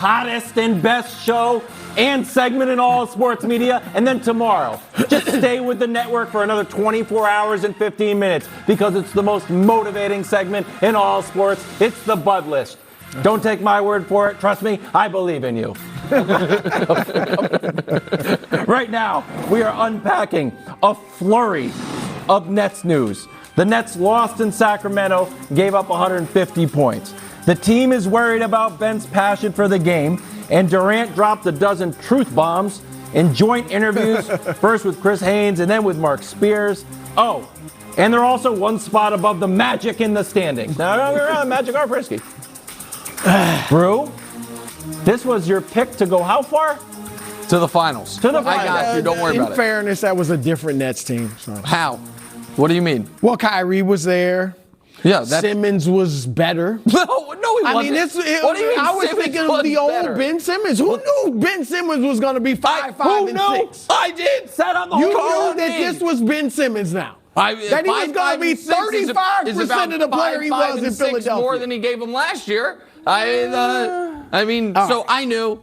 hottest and best show and segment in all sports media. And then tomorrow, just stay with the network for another 24 hours and 15 minutes because it's the most motivating segment in all sports. It's the Bud List. Don't take my word for it. Trust me, I believe in you. Right now, we are unpacking a flurry of Nets news. The Nets lost in Sacramento, gave up 150 points. The team is worried about Ben's passion for the game, and Durant dropped a dozen truth bombs in joint interviews, first with Chris Haynes and then with Mark Spears. Oh, and they're also one spot above the Magic in the standings. Now, don't get me wrong, Magic are frisky. Brew, this was your pick to go how far? To the finals. To the finals. I got you. Don't worry about it. In fairness, that was a different Nets team. So. How? What do you mean? Well, Kyrie was there. Yeah, Simmons was better. No, he wasn't. I mean, what do you mean? I was Simmons thinking of the old Ben Simmons. Who knew Ben Simmons was going to be 5'5" and 6? I did. Sat on the You whole knew that this was Ben Simmons now. That he was going to be 35% of the player he was in Philadelphia. More than he gave him last year. So I knew.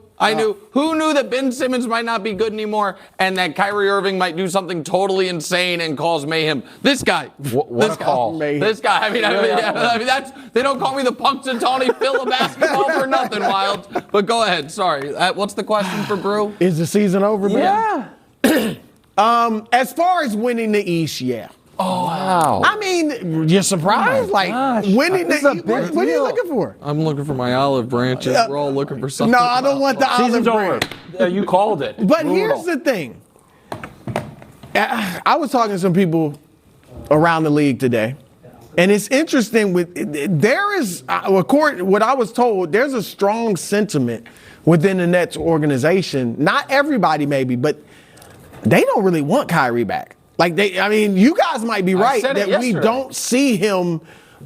Who knew that Ben Simmons might not be good anymore and that Kyrie Irving might do something totally insane and cause mayhem? This guy. What a call. This guy. I mean, that's they don't call me the Punxsutawney Phil of basketball for nothing, Wild. But go ahead. Sorry. What's the question for Brew? Is the season over, Yeah. As far as winning the East, yeah. Oh, wow. I mean, you're surprised? Winning the East. What are you looking for? I'm looking for my olive branches. We're all looking for something. No, I don't want the olive Season's over. branch. You called it. But here's the thing. I was talking to some people around the league today, and it's interesting. There is, according to what I was told, there's a strong sentiment within the Nets organization. Not everybody, maybe, but they don't really want Kyrie back. You guys might be right that we don't see him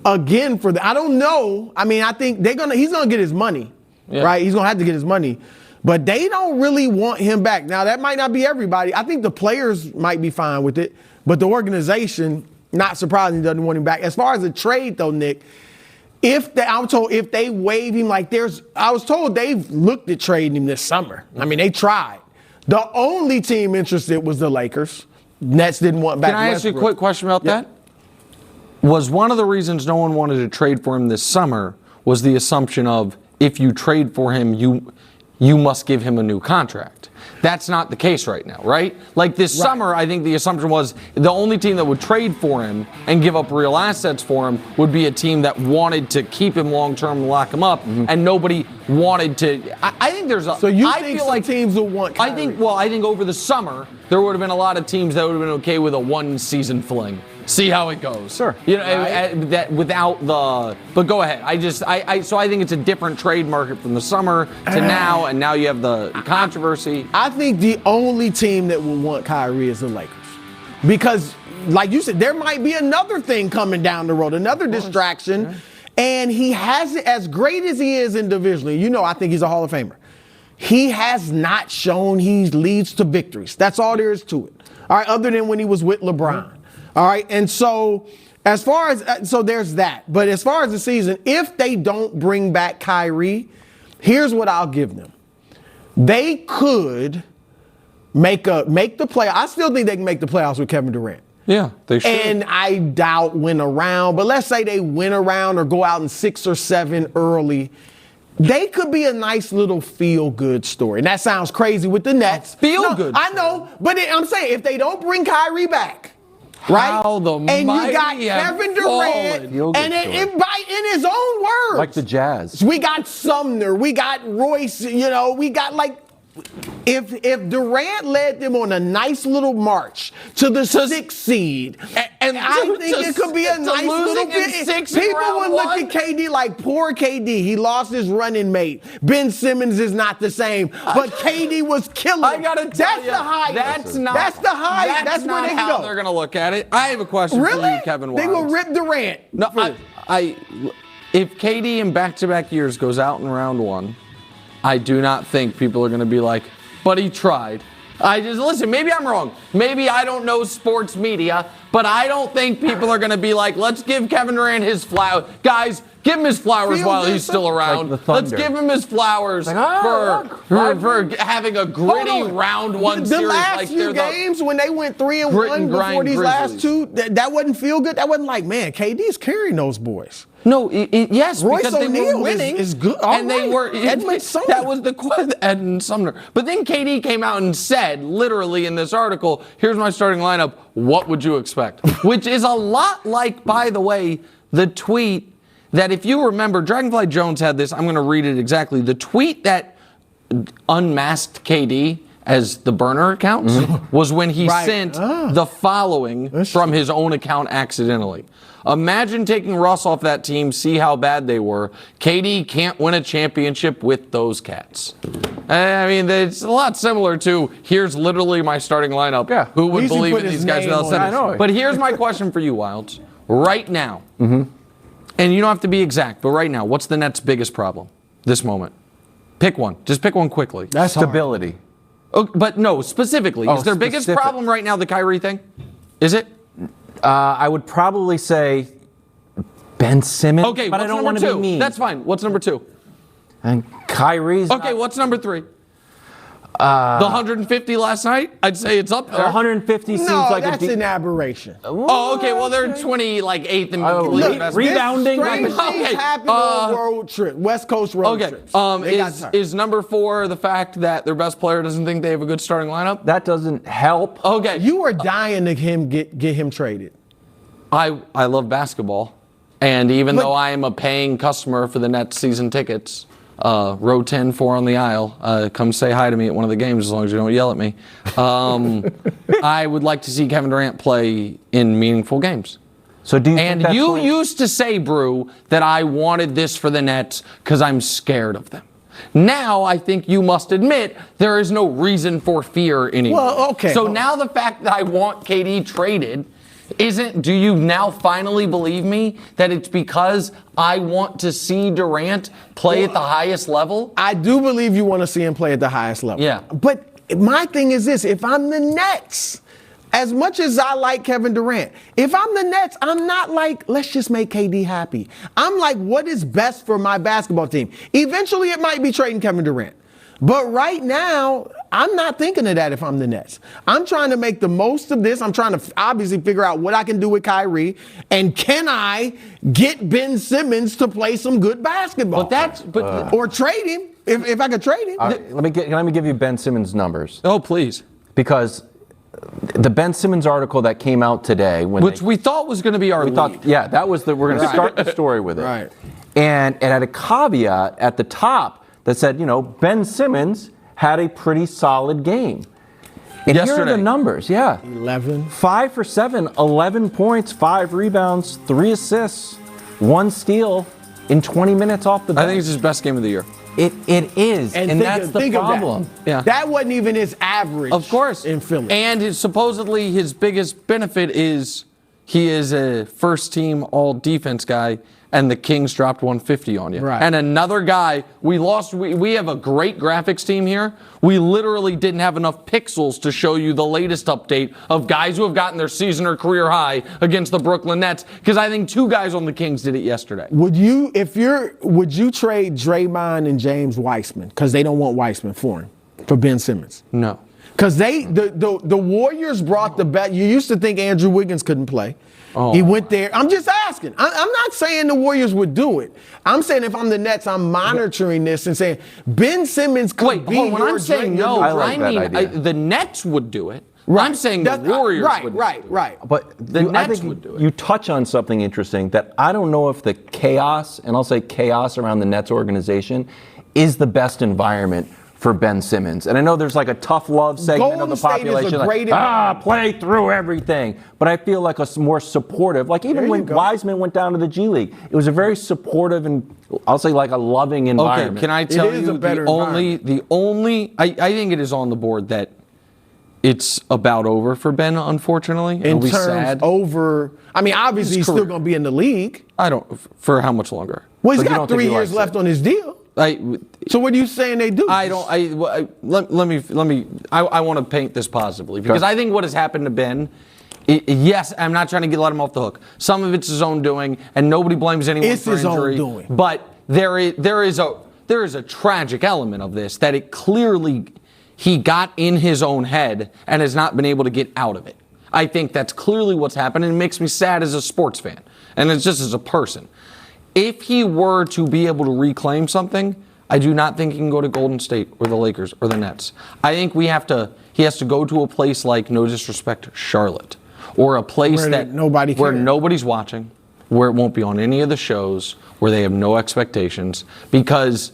again for the. I don't know. I mean, I think he's gonna get his money, right? He's gonna have to get his money, but they don't really want him back. Now that might not be everybody. I think the players might be fine with it, but the organization, not surprisingly, doesn't want him back. As far as the trade, though, Nick, I'm told if they waive him, I was told they've looked at trading him this summer. I mean, they tried. The only team interested was the Lakers. Nets didn't want back. Can I ask you a quick question about that? Was one of the reasons no one wanted to trade for him this summer was the assumption of if you trade for him, you must give him a new contract. That's not the case right now, right? Like this summer, I think the assumption was the only team that would trade for him and give up real assets for him would be a team that wanted to keep him long-term and lock him up, and nobody wanted to. I think there's a. So you think some teams will want Kyrie? I think over the summer, there would have been a lot of teams that would have been okay with a one-season fling. See how it goes. Sure. That without the. But go ahead. So I think it's a different trade market from the summer to now, and now you have the controversy. I think the only team that will want Kyrie is the Lakers, because, like you said, there might be another thing coming down the road, another distraction, and he hasn't, as great as he is individually. I think he's a Hall of Famer. He has not shown he leads to victories. That's all there is to it. All right, other than when he was with LeBron. All right, and so there's that. But as far as the season, if they don't bring back Kyrie, here's what I'll give them. They could make the play. I still think they can make the playoffs with Kevin Durant. Yeah, they should. And I doubt win around, but let's say they win around or go out in 6 or 7 early. They could be a nice little feel-good story. And that sounds crazy with the Nets. Feel-good. I know, but I'm saying if they don't bring Kyrie back, right? And you got Kevin Durant, and in his own words, like the Jazz. We got Sumner, we got Royce. We got if Durant led them on a nice little march to the 6th seed, and I think it could be a nice little bit. People would look at KD like poor KD. He lost his running mate. Ben Simmons is not the same, but KD was killing. I gotta tell you, that's the high. That's not. That's the high. That's where they how go. They're gonna look at it. I have a question for you, Kevin Wild. They will rip Durant. No, if KD in back-to-back years goes out in round 1. I do not think people are going to be like, but he tried. Listen, maybe I'm wrong. Maybe I don't know sports media, but I don't think people are going to be like, let's give Kevin Durant his flowers. Guys, Give him his flowers Feel while good he's still stuff. around. Like the Let's Thunder. give him his flowers for having a gritty round one the series last like few they're the games when they went 3-1 grit and before grind these last Grizzlies. two, that wasn't feel good. That wasn't like, man, KD's carrying those boys. No, yes, Royce because they O'Neal were winning. is good. All And they right. were. Edmund Sumner. That was the question, Edmund Sumner. But then KD came out and said, literally in this article, here's my starting lineup. What would you expect? Which is a lot like, by the way, the tweet that, if you remember, Dragonfly Jones had this. I'm going to read it exactly. The tweet that unmasked KD as the burner accounts was when he Right. sent the following from his own account accidentally. Imagine taking Russ off that team, see how bad they were. KD can't win a championship with those cats. I mean, it's a lot similar to, here's literally my starting lineup. Yeah. Who would At least he believe put in his these guys name without on saying it. I know. But here's my question for you, Wilds. Right now, and you don't have to be exact, but right now, what's the Nets' biggest problem this moment? Pick one. Just pick one quickly. That's hard. Stability. Oh, but no, specifically, Oh, is their biggest specific. problem right now the Kyrie thing? Is it? I would probably say Ben Simmons. Okay, but I what's don't number want to be two? mean. That's fine. What's number two? And Kyrie's. Okay, what's number three? The 150 last night? I'd say it's up there. 150 seems No, like that's a an aberration. Oh, okay. Well, they're 8th in Oh, league look, best. rebounding. This strange thing Okay, happened on road trip, West Coast road Okay. trips. They got turned. Is number 4 the fact that their best player doesn't think they have a good starting lineup? That doesn't help. Okay. You are dying to get him traded. I love basketball, and even But- though I am a paying customer for the Nets season tickets, row 10, 4 on the aisle, come say hi to me at one of the games as long as you don't yell at me. I would like to see Kevin Durant play in meaningful games. So do you think And that's you what- used to say, Brew, that I wanted this for the Nets because I'm scared of them. Now I think you must admit there is no reason for fear anymore. Well, okay. So now the fact that I want KD traded do you now finally believe me that it's because I want to see Durant play at the highest level? I do believe you want to see him play at the highest level. Yeah. But my thing is this: if I'm the Nets, as much as I like Kevin Durant, if I'm the Nets, I'm not like, let's just make KD happy. I'm like, what is best for my basketball team? Eventually, it might be trading Kevin Durant. But right now, I'm not thinking of that if I'm the Nets. I'm trying to make the most of this. I'm trying to obviously figure out what I can do with Kyrie. And can I get Ben Simmons to play some good basketball? Or trade him, if I could trade him. Let me give you Ben Simmons' numbers. Oh, please. Because the Ben Simmons article that came out today, Which we thought was going to be our lead. yeah, that was we're going to start the story with it. Right. And it had a caveat at the top that said, Ben Simmons had a pretty solid game. And here are Yesterday. the numbers, yeah. 11. 5 for 7, 11 points, 5 rebounds, 3 assists, 1 steal in 20 minutes off the bench. I think it's his best game of the year. It is, and think that's of- the think of that. problem. Yeah. That wasn't even his average. Of course. In Philly. And supposedly his biggest benefit is he is a first-team all-defense guy, and the Kings dropped 150 on you. Right. And another guy, we have a great graphics team here. We literally didn't have enough pixels to show you the latest update of guys who have gotten their season or career high against the Brooklyn Nets, because I think 2 guys on the Kings did it yesterday. Would you trade Draymond and James Weissman because they don't want Weissman for him, for Ben Simmons? No. Because the Warriors brought the best. You used to think Andrew Wiggins couldn't play. Oh. He went there. I'm just asking. I'm not saying the Warriors would do it. I'm saying if I'm the Nets, I'm monitoring this and saying Ben Simmons could be When your I'm saying your no, I like I that mean idea. the Nets would do it. I'm saying the Warriors would do it. Right. But The I Nets think would do it. you touch on something interesting that I don't know if the chaos, and I'll say chaos around the Nets organization, is the best environment for Ben Simmons. And I know there's like a tough love segment Golden of the State is a population, great play through everything. But I feel like a more supportive, like even There you when go. Wiseman went down to the G League, it was a very supportive and I'll say like a loving environment. Okay, can I tell is a you better the only I think it is on the board that it's about over for Ben, unfortunately. In It'll be terms sad. over, I mean, obviously he's still career. going to be in the league. I don't for how much longer? Well, he's But you got don't think 3 he years likes left it? on his deal. I So what are you saying they do? I don't. Let me. I want to paint this positively because I think what has happened to Ben Yes, I'm not trying to let him off the hook. Some of it's his own doing, and nobody blames anyone It's for his own injury. doing. But there is a tragic element of this that it clearly he got in his own head and has not been able to get out of it. I think that's clearly what's happened, and it makes me sad as a sports fan, and it's just as a person. If he were to be able to reclaim something, I do not think he can go to Golden State or the Lakers or the Nets. I think he has to go to a place like, no disrespect, Charlotte, or a place Where nobody's watching, where it won't be on any of the shows, where they have no expectations, because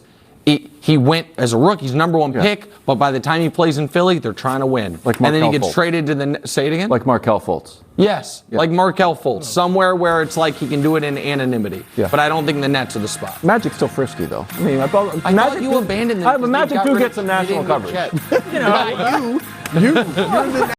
he went as a rookie, he's number one pick, but by the time he plays in Philly, they're trying to win. Like and then he Markelle gets Fultz. traded to the, say it again? Like Markelle Fultz. Yes, like Markelle Fultz, somewhere where it's like he can do it in anonymity. Yeah. But I don't think the Nets are the spot. Magic's still frisky, though. I mean, I thought you abandoned them. But Magic do get some national coverage. You know, You're the